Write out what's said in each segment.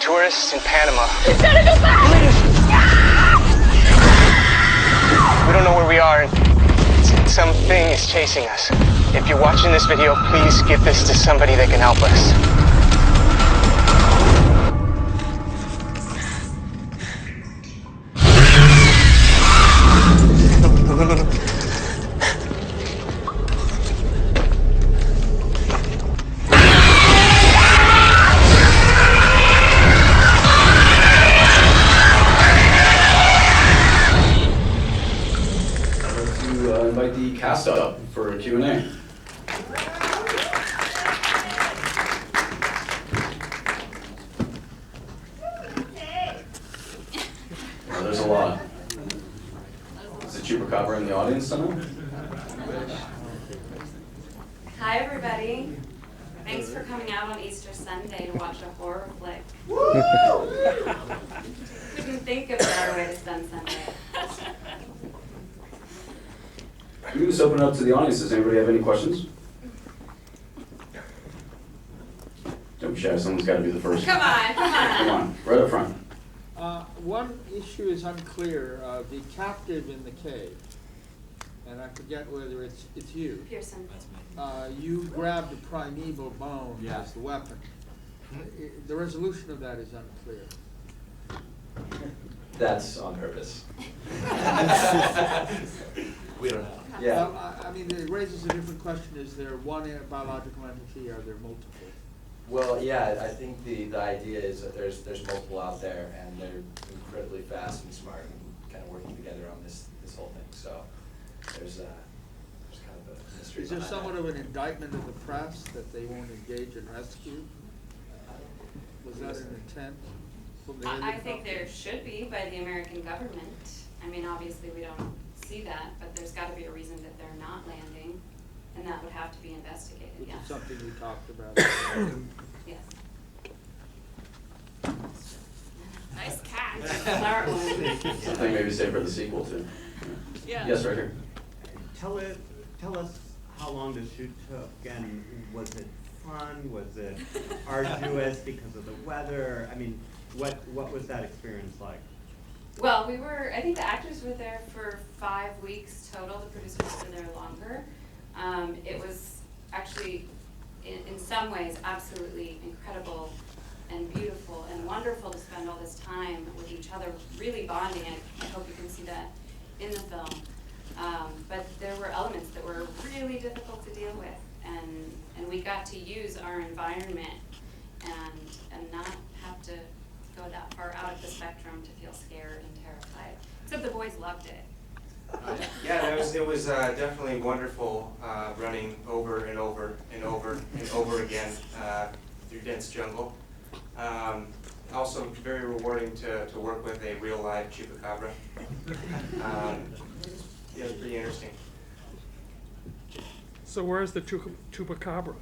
tourists in Panama. He's gonna go back! We don't know where we are, and something is chasing us. If you're watching this video, please give this to somebody that can help us. Invite the cast up for a Q&A. Well, there's a lot. Is the Chupacabra in the audience somehow? Hi everybody. Thanks for coming out on Easter Sunday to watch a horror flick. Couldn't think of a better way to spend Sunday. We can just open it up to the audience. Does anybody have any questions? Don't be shy. Someone's got to be the first. Come on. Come on, right up front. One issue is unclear. The captive in the cave, and I forget whether it's you. Pearson. You grabbed a primeval bone as the weapon. The resolution of that is unclear. That's on purpose. We don't know. Yeah. Well, I mean, it raises a different question. Is there one biological entity, or are there multiple? Well, yeah, I think the idea is that there's multiple out there, and they're incredibly fast and smart and kind of working together on this whole thing. So there's kind of a mystery. Is there behind somewhat that. of an indictment of the press that they won't engage in rescue? Was that an intent from the I think there should be by the American government. I mean, obviously we don't see that, but there's got to be a reason that they're not landing, and that would have to be investigated. Which Yes. is something we talked about. Yes. Nice catch. Smart one. Something maybe say for the sequel too. Yeah. Yes, right here. Tell us how long the shoot took, and was it fun? Was it arduous because of the weather? I mean, what was that experience like? Well, I think the actors were there for 5 weeks total. The producers were there longer. It was actually, in some ways, absolutely incredible and beautiful and wonderful to spend all this time with each other, really bonding. I hope you can see that in the film. But there were elements that were really difficult to deal with, and we got to use our environment and not have to go that far out of the spectrum to feel scared and terrified. Except the boys loved it. Yeah, it was definitely wonderful running over and over and over and over again through dense jungle. Also very rewarding to work with a real live chupacabra. Yeah, it was pretty interesting. So where's the chupacabra?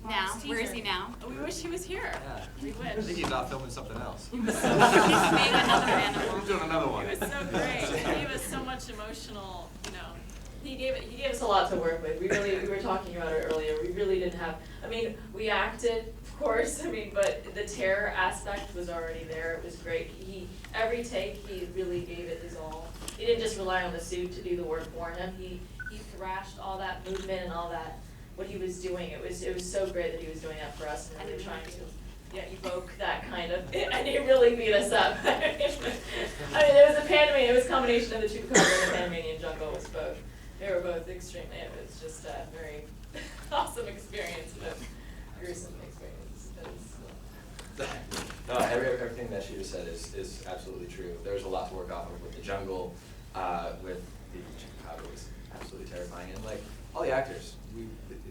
Now, where is he now? We wish he was here. Yeah. We I think wish. he's not filming something else. He's made another animal. He's doing another one. He was so great. He gave us so much emotional, He gave us a lot to work with. We were talking about it earlier. We really didn't have, we acted, of course, but the terror aspect was already there. It was great. Every take, he really gave it his all. He didn't just rely on the suit to do the work for him. He thrashed all that movement and all that, what he was doing. It was so great that he was doing that for us, and really trying to evoke that kind of, and he really beat us up. There was a Panamanian, it was a combination of the Chupacabra and the Panamanian jungle. Was both. They were both extremely, it was just a very awesome experience, but gruesome experience. No, everything that she just said is absolutely true. There's a lot to work off of with the jungle, with the chupacabra was absolutely terrifying, and like all the actors,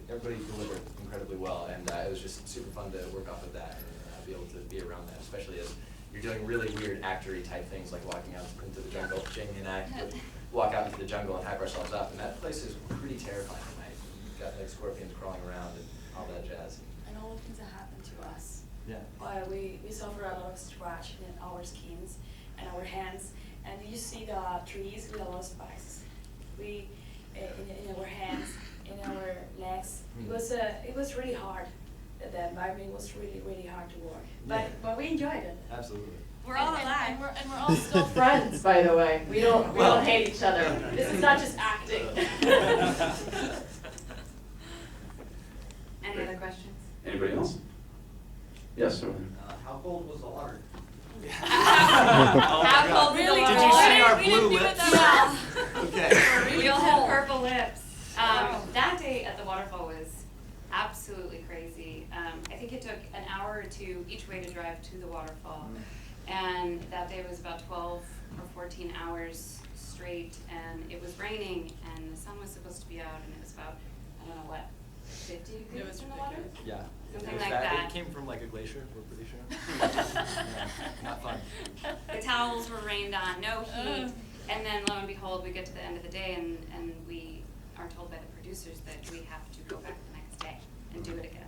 everybody delivered incredibly well, and it was just super fun to work off of that and be able to be around that, especially as you're doing really weird actory type things like walking out into the jungle. Jamie and I would walk out into the jungle and hype ourselves up, and that place is pretty terrifying at night. You've got like scorpions crawling around and all that jazz. And all the things that happened to us. Yeah. We suffer a lot of scratch in our skins and our hands, and you see the trees with a lot of spikes. In our hands, in our legs. It was really hard. the environment was really, really hard to work. But we enjoyed it. Absolutely. We're all alive. And we're all still Friends, by the way. We don't hate each other. This is not just acting. Any other questions? Anybody else? Yes, sir. How cold was the water? How cold was the Really water? cold. Did you see our We blue didn't do it lips? that well. Okay. We all had purple lips. That day at the waterfall was absolutely crazy. I think it took an hour or two each way to drive to the waterfall. And that day was about 12 or 14 hours straight, and it was raining, and the sun was supposed to be out, and it was about, I don't know what, 50 degrees It was in the water? ridiculous. Yeah. Something It was like bad. that. It came from like a glacier, we're pretty sure. Yeah, not fun. The towels were rained on, no heat. Ugh. And then lo and behold, we get to the end of the day and we are told by the producers that we have to go back the next day and do it again.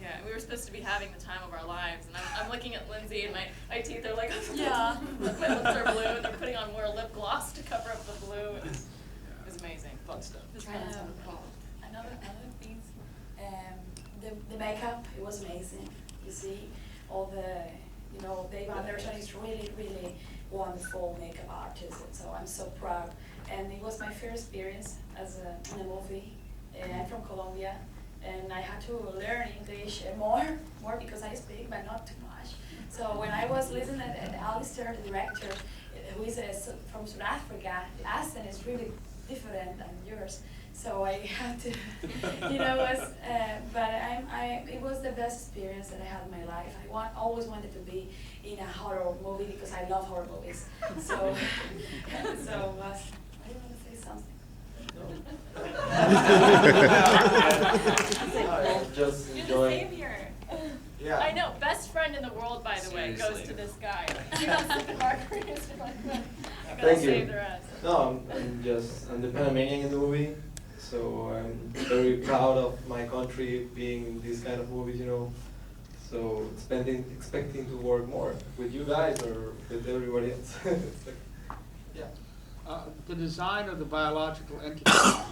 Yeah, we were supposed to be having the time of our lives, and I'm looking at Lindsay, and my teeth are like, Yeah. my lips are blue, and they're putting on more lip gloss to cover up the blue. It was amazing. Fun stuff. It was Um, fun stuff. Another things, the makeup, it was amazing. You see, all the, Dave Anderson is really, really wonderful makeup artist, and so I'm so proud. And it was my first experience as in a movie. I'm from Colombia, and I had to learn English more because I speak, but not too much. So when I was listening to Alastair, the director, who is from South Africa, the accent is really different than yours. So I had to, it was the best experience that I had in my life. I always wanted to be in a horror movie because I love horror movies. So, I want to say something. Just You're the enjoy. savior. Yeah. I know, best friend in the world, by the way, goes Seriously. to this guy. You got sipping margaritas. You're like, "I'm gonna Thank you. save the rest." No, I'm the Panamanian in the movie, so I'm very proud of my country being in these kind of movies, So expecting to work more with you guys or with everybody else. It's like, yeah. The design of the biological entity,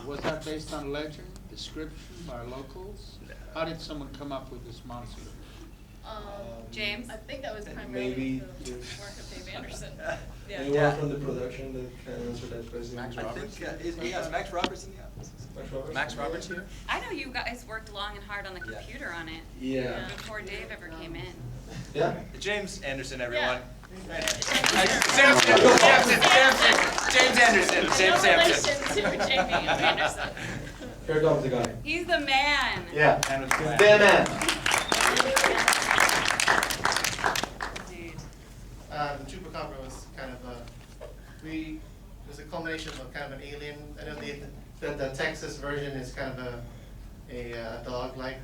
was that based on legend, description by locals? How did someone come up with this monster? James? I think that was primarily Maybe the yes. work of Dave Anderson. Anyone Yeah. from the production that can answer that question? I think, is Max Roberts in the office? Max Roberts? Max Roberts here? I know you guys worked long and hard on the Yeah. computer on it Yeah. before Dave ever came in. Yeah? James Anderson, everyone. Yeah. James Anderson, James No Anderson. relation to Jamie Anderson. Here comes the guy. He's the man. Yeah. And with He's Glenn. the man. Dude. The Chupacabra was kind of it was a culmination of kind of an alien. I know the Texas version is kind of a dog-like.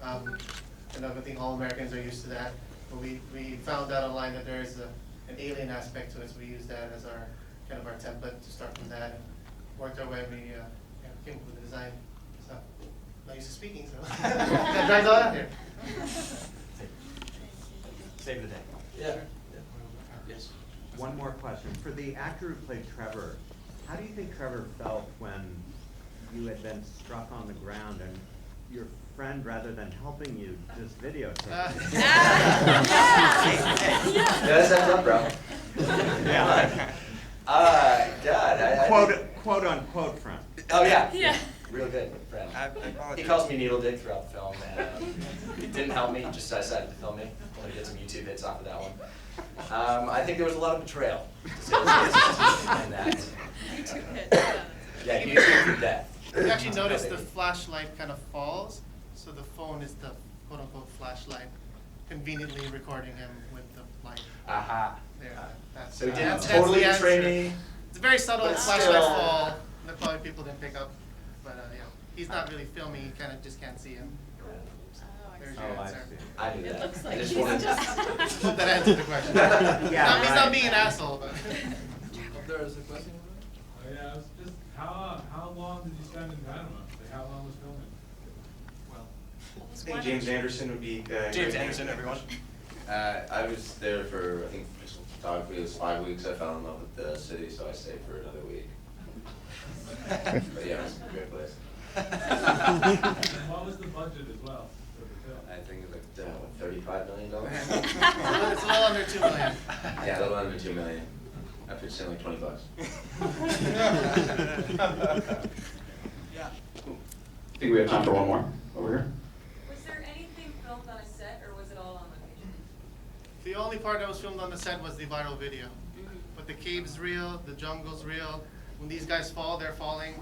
And I think all Americans are used to that. But we found out online that there is an alien aspect to it, so we used that as our kind of our template to start from that and worked our way. We came up with the design. So I'm not used to speaking, so that drives all out here. Save the day. Yeah. Yes. One more question. For the actor who played Trevor, how do you think Trevor felt when you had been struck on the ground and your friend, rather than helping you, just videotaped you? Yeah, that's up, bro. Yeah. God, I Quote unquote friend. Oh, yeah. Yeah. Real good friend. He calls me Needle Dick throughout the film, and it didn't help me. He just decided to film me. I want to get some YouTube hits off of that one. I think there was a lot of betrayal to say the least, in that. YouTube hit. Yeah, YouTube for death. You actually notice the flashlight kind of falls, so the phone is the quote-unquote flashlight, conveniently recording him with the light Aha. there. That's, So he didn't that's totally the answer. betray me. It's a very subtle But flashlight still. fall that probably people didn't pick up, but yeah, he's not really filming. You kind of just can't see him. There's your Oh, I answer. see. I knew It that. looks I like just he's wanted just. Hope that answered the question. Yeah, He's right. not being an asshole, but. There was a question. Yeah, it's just how long did you spend in Panama? Like how long was filming? Well, I think James Anderson would be. James Anderson, everyone. I was there for, I think, photography, it was 5 weeks. I fell in love with the city, so I stayed for another week. But yeah, it was a great place. And what was the budget as well for the I think it's like, $35 million? It's a little under 2 million. Yeah, a little under 2 million. I pitched in like $20. Yeah. I think we have time for one more over here. Was there anything filmed on a set, or was it all on location? The only part that was filmed on the set was the viral video. But the cave's real, the jungle's real. When these guys fall, they're falling.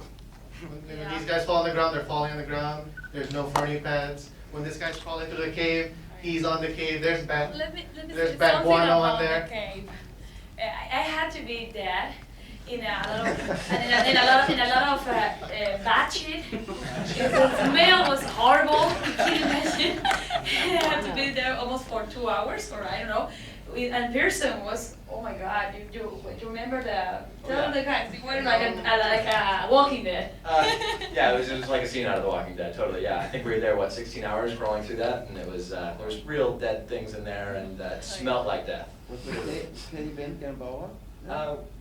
When these guys fall on the ground, they're falling on the ground. There's no ferny pads. When this guy's crawling through the cave, he's on the cave. There's Let me there's say bad something guano about on there. the cave. I had to be there in a lot of in a lot of bad shit. The smell was horrible. You can imagine. I had to be there almost for 2 hours, or I don't know. And Pearson was, oh my God! You remember tell the guys you were like a Walking Dead. Yeah, it was like a scene out of The Walking Dead, totally, yeah. I think we were there, 16 hours crawling through that, and it was, there was real dead things in there, and it smelled like death. Was it cave in Gamboa?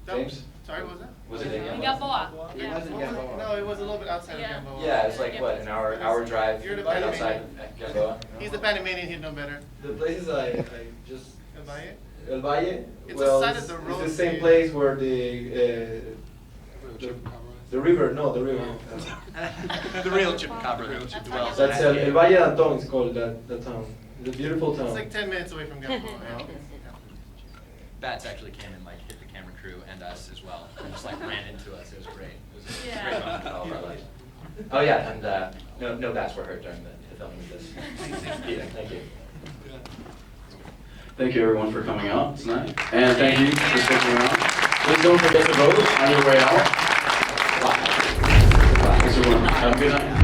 James? Sorry, what was that? Was it in In Gamboa? Gamboa. It Yeah. wasn't Gamboa. No, it was a little bit outside Yeah. of Gamboa. Yeah, it was like, what, an hour drive You're the right Panamanian. outside of Gamboa? He's the Panamanian, he'd know better. The places I just, El Valle? El Valle, It's well, the side it's of the road. the same place where the river, no, the river. The real Chupacabra dwells. That's El Valle Anton is called that town. It's a beautiful town. It's like 10 minutes away from Gamboa. Bats actually came and like hit the camera crew and us as well, and just like ran into us. It was great. It was a Yeah. great moment in all of our lives. Oh, yeah, and no bats were hurt during the filming of this. Yeah, thank you. Thank you everyone for coming out tonight, and thank you for sticking around. Please don't forget to vote on your way out. Thanks everyone. Have a good night.